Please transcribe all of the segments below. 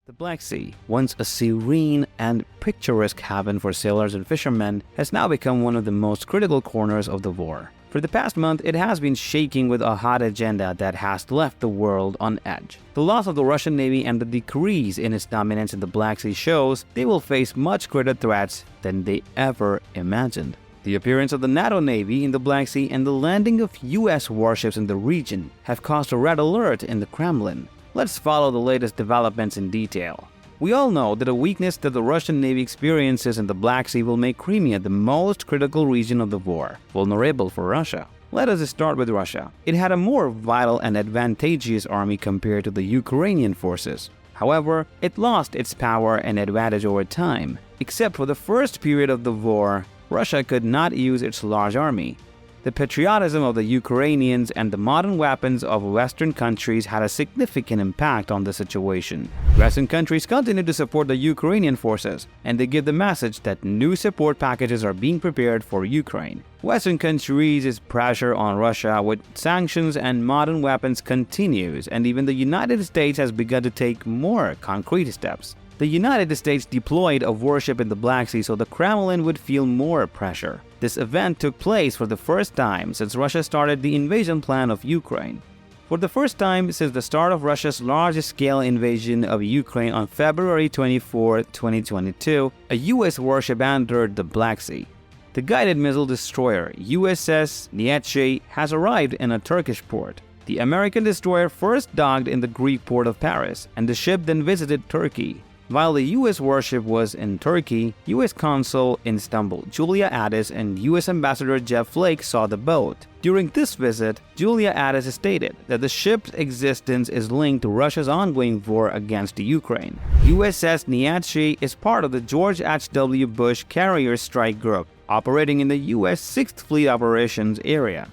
The Black Sea, once a serene and picturesque haven for sailors and fishermen, has now become one of the most critical corners of the war. For the past month, it has been shaking with a hot agenda that has left the world on edge. The loss of the Russian Navy and the decrease in its dominance in the Black Sea shows they will face much greater threats than they ever imagined. The appearance of the NATO Navy in the Black Sea and the landing of US warships in the region have caused a red alert in the Kremlin. Let's follow the latest developments in detail. We all know that a weakness that the Russian Navy experiences in the Black Sea will make Crimea the most critical region of the war, vulnerable for Russia. Let us start with Russia. It had a more vital and advantageous army compared to the Ukrainian forces. However, it lost its power and advantage over time. Except for the first period of the war, Russia could not use its large army. The patriotism of the Ukrainians and the modern weapons of Western countries had a significant impact on the situation. Western countries continue to support the Ukrainian forces, and they give the message that new support packages are being prepared for Ukraine. Western countries' pressure on Russia with sanctions and modern weapons continues, and even the United States has begun to take more concrete steps. The United States deployed a warship in the Black Sea so the Kremlin would feel more pressure. This event took place for the first time since Russia started the invasion plan of Ukraine. For the first time since the start of Russia's large-scale invasion of Ukraine on February 24, 2022, a US warship entered the Black Sea. The guided missile destroyer USS Nihatchi has arrived in a Turkish port. The American destroyer first docked in the Greek port of Paris, and the ship then visited Turkey. While the U.S. warship was in Turkey, U.S. Consul in Istanbul, Julia Addis, and U.S. Ambassador Jeff Flake saw the boat. During this visit, Julia Addis stated that the ship's existence is linked to Russia's ongoing war against Ukraine. USS Nihatchi is part of the George H.W. Bush Carrier Strike Group, operating in the U.S. 6th Fleet Operations Area.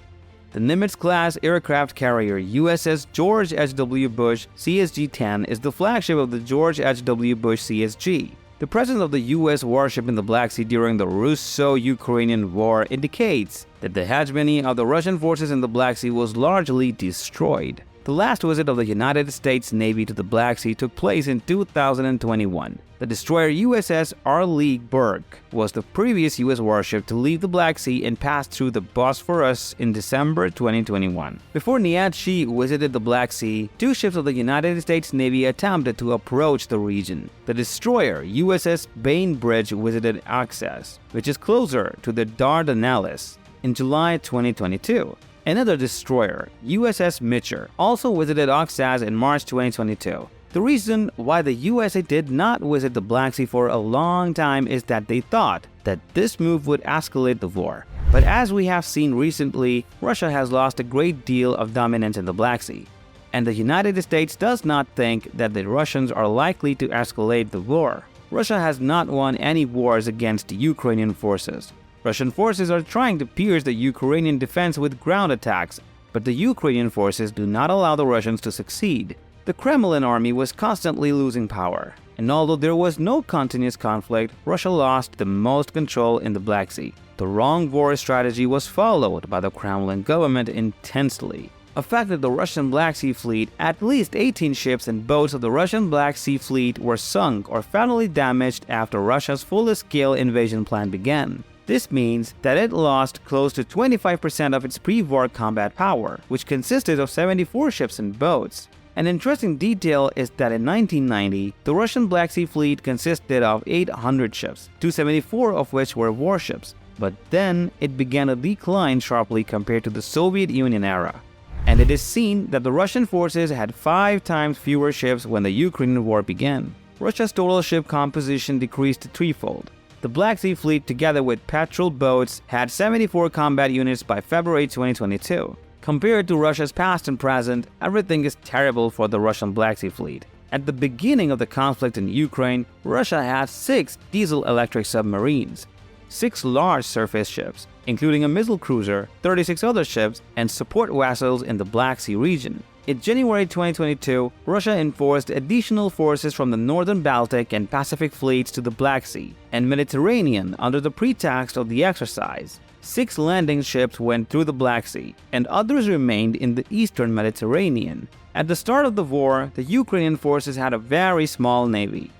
The Nimitz-class aircraft carrier USS George H.W. Bush CSG-10 is the flagship of the George H.W. Bush CSG. The presence of the U.S. warship in the Black Sea during the Russo-Ukrainian War indicates that the hegemony of the Russian forces in the Black Sea was largely destroyed. The last visit of the United States Navy to the Black Sea took place in 2021. The destroyer USS Arleigh Burke was the previous U.S. warship to leave the Black Sea and pass through the Bosphorus in December 2021. Before Nihatchi visited the Black Sea, two ships of the United States Navy attempted to approach the region. The destroyer USS Bainbridge visited Oxas, which is closer to the Dardanelles, in July 2022. Another destroyer, USS Mitcher, also visited Oxas in March 2022. The reason why the USA did not visit the Black Sea for a long time is that they thought that this move would escalate the war. But as we have seen recently, Russia has lost a great deal of dominance in the Black Sea. And the United States does not think that the Russians are likely to escalate the war. Russia has not won any wars against Ukrainian forces. Russian forces are trying to pierce the Ukrainian defense with ground attacks, but the Ukrainian forces do not allow the Russians to succeed. The Kremlin army was constantly losing power, and although there was no continuous conflict, Russia lost the most control in the Black Sea. The wrong war strategy was followed by the Kremlin government intensely, affected the Russian Black Sea Fleet. At least 18 ships and boats of the Russian Black Sea Fleet were sunk or fatally damaged after Russia's full-scale invasion plan began. This means that it lost close to 25% of its pre-war combat power, which consisted of 74 ships and boats. An interesting detail is that in 1990, the Russian Black Sea Fleet consisted of 800 ships, 274 of which were warships. But then, it began to decline sharply compared to the Soviet Union era. And it is seen that the Russian forces had 5 times fewer ships when the Ukrainian war began. Russia's total ship composition decreased threefold. The Black Sea Fleet, together with patrol boats, had 74 combat units by February 2022. Compared to Russia's past and present, everything is terrible for the Russian Black Sea Fleet. At the beginning of the conflict in Ukraine, Russia had 6 diesel-electric submarines, 6 large surface ships, including a missile cruiser, 36 other ships, and support vessels in the Black Sea region. In January 2022, Russia enforced additional forces from the Northern Baltic and Pacific fleets to the Black Sea and Mediterranean under the pretext of the exercise. 6 landing ships went through the Black Sea, and others remained in the eastern Mediterranean. At the start of the war, the Ukrainian forces had a very small navy.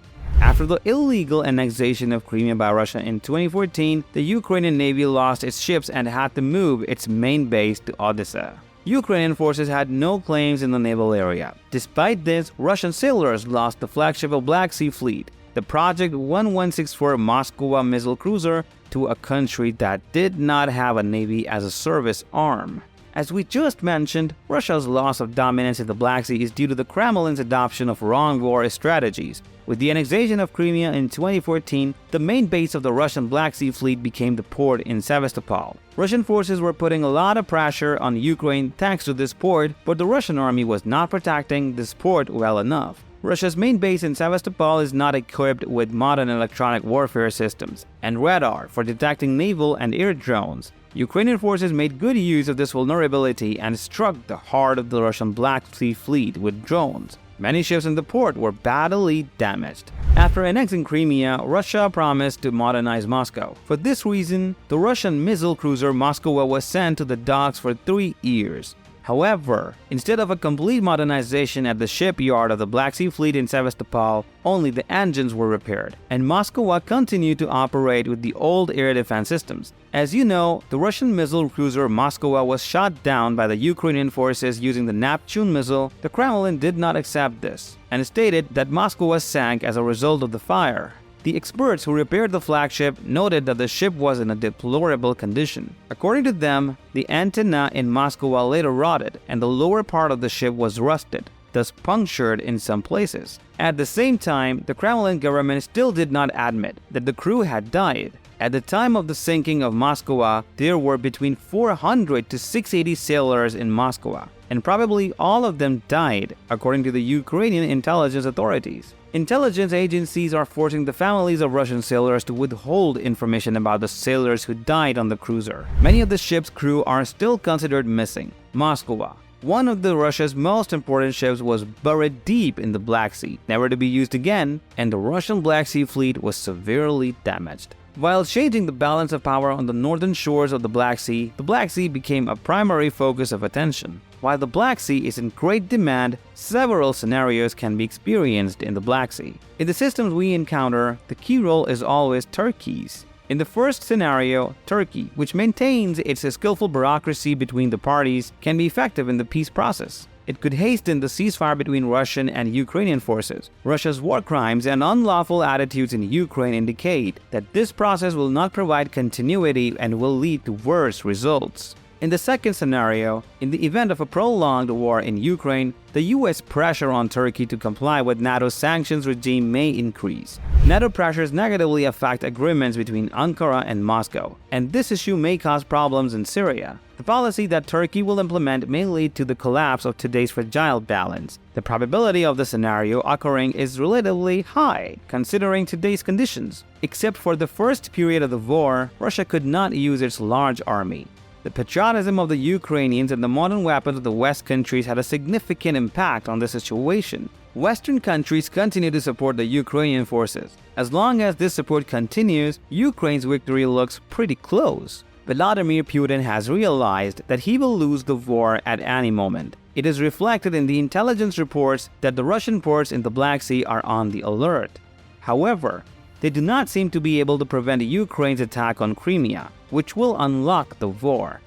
After the illegal annexation of Crimea by Russia in 2014, the Ukrainian Navy lost its ships and had to move its main base to Odessa. Ukrainian forces had no claims in the naval area. Despite this, Russian sailors lost the flagship of Black Sea Fleet, the Project 1164 Moscow missile cruiser, to a country that did not have a navy as a service arm. As we just mentioned, Russia's loss of dominance in the Black Sea is due to the Kremlin's adoption of wrong war strategies. With the annexation of Crimea in 2014, the main base of the Russian Black Sea Fleet became the port in Sevastopol. Russian forces were putting a lot of pressure on Ukraine thanks to this port, but the Russian army was not protecting this port well enough. Russia's main base in Sevastopol is not equipped with modern electronic warfare systems and radar for detecting naval and air drones. Ukrainian forces made good use of this vulnerability and struck the heart of the Russian Black Sea Fleet with drones. Many ships in the port were badly damaged. After annexing Crimea, Russia promised to modernize Moscow. For this reason, the Russian missile cruiser Moscow was sent to the docks for 3 years. However, instead of a complete modernization at the shipyard of the Black Sea Fleet in Sevastopol, only the engines were repaired, and Moscow continued to operate with the old air defense systems. As you know, the Russian missile cruiser Moscow was shot down by the Ukrainian forces using the Neptune missile. The Kremlin did not accept this, and stated that Moscow sank as a result of the fire. The experts who repaired the flagship noted that the ship was in a deplorable condition. According to them, the antenna in Moscow later rotted and the lower part of the ship was rusted, thus punctured in some places. At the same time, the Kremlin government still did not admit that the crew had died. At the time of the sinking of Moscow, there were between 400 to 680 sailors in Moscow, and probably all of them died, according to the Ukrainian intelligence authorities. Intelligence agencies are forcing the families of Russian sailors to withhold information about the sailors who died on the cruiser. Many of the ship's crew are still considered missing. Moscow, one of Russia's most important ships, was buried deep in the Black Sea, never to be used again, and the Russian Black Sea Fleet was severely damaged. While changing the balance of power on the northern shores of the Black Sea became a primary focus of attention. While the Black Sea is in great demand, several scenarios can be experienced in the Black Sea. In the systems we encounter, the key role is always Turkey's. In the first scenario, Turkey, which maintains its skillful bureaucracy between the parties, can be effective in the peace process. It could hasten the ceasefire between Russian and Ukrainian forces. Russia's war crimes and unlawful attitudes in Ukraine indicate that this process will not provide continuity and will lead to worse results. In the second scenario, in the event of a prolonged war in Ukraine, the US pressure on Turkey to comply with NATO's sanctions regime may increase. NATO pressures negatively affect agreements between Ankara and Moscow, and this issue may cause problems in Syria. The policy that Turkey will implement may lead to the collapse of today's fragile balance. The probability of the scenario occurring is relatively high, considering today's conditions. Except for the first period of the war, Russia could not use its large army. The patriotism of the Ukrainians and the modern weapons of the West countries had a significant impact on the situation. Western countries continue to support the Ukrainian forces. As long as this support continues, Ukraine's victory looks pretty close. Vladimir Putin has realized that he will lose the war at any moment. It is reflected in the intelligence reports that the Russian ports in the Black Sea are on the alert. However, they do not seem to be able to prevent Ukraine's attack on Crimea, which will unlock the war.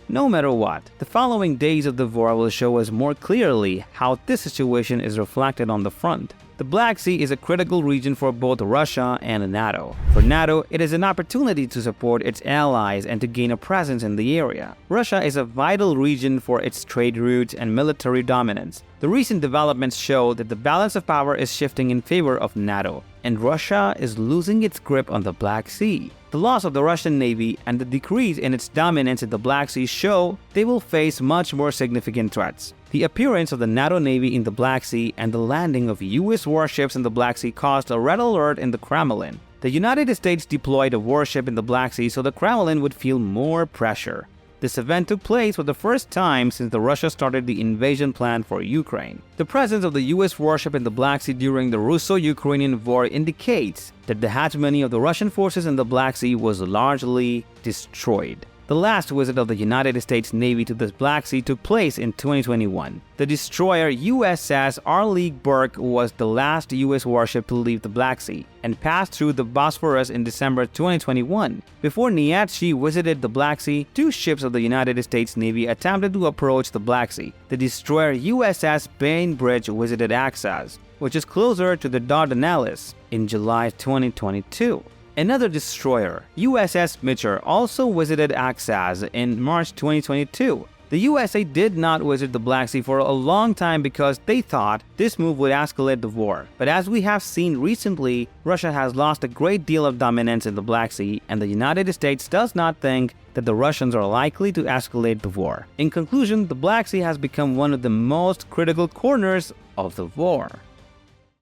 No matter what, the following days of the war will show us more clearly how this situation is reflected on the front. The Black Sea is a critical region for both Russia and NATO. For NATO, it is an opportunity to support its allies and to gain a presence in the area. Russia is a vital region for its trade routes and military dominance. The recent developments show that the balance of power is shifting in favor of NATO, and Russia is losing its grip on the Black Sea. The loss of the Russian Navy and the decrease in its dominance in the Black Sea show they will face much more significant threats. The appearance of the NATO Navy in the Black Sea and the landing of US warships in the Black Sea caused a red alert in the Kremlin. The United States deployed a warship in the Black Sea so the Kremlin would feel more pressure. This event took place for the first time since Russia started the invasion plan for Ukraine. The presence of the US warship in the Black Sea during the Russo-Ukrainian War indicates that the hegemony of the Russian forces in the Black Sea was largely destroyed. The last visit of the United States Navy to the Black Sea took place in 2021. The destroyer USS Arleigh Burke was the last U.S. warship to leave the Black Sea and passed through the Bosphorus in December 2021. Before Niatchi visited the Black Sea, two ships of the United States Navy attempted to approach the Black Sea. The destroyer USS Bainbridge visited Axas, which is closer to the Dardanelles, in July 2022. Another destroyer, USS Mitchell, also visited Axas in March 2022. The USA did not visit the Black Sea for a long time because they thought this move would escalate the war. But as we have seen recently, Russia has lost a great deal of dominance in the Black Sea, and the United States does not think that the Russians are likely to escalate the war. In conclusion, the Black Sea has become one of the most critical corners of the war.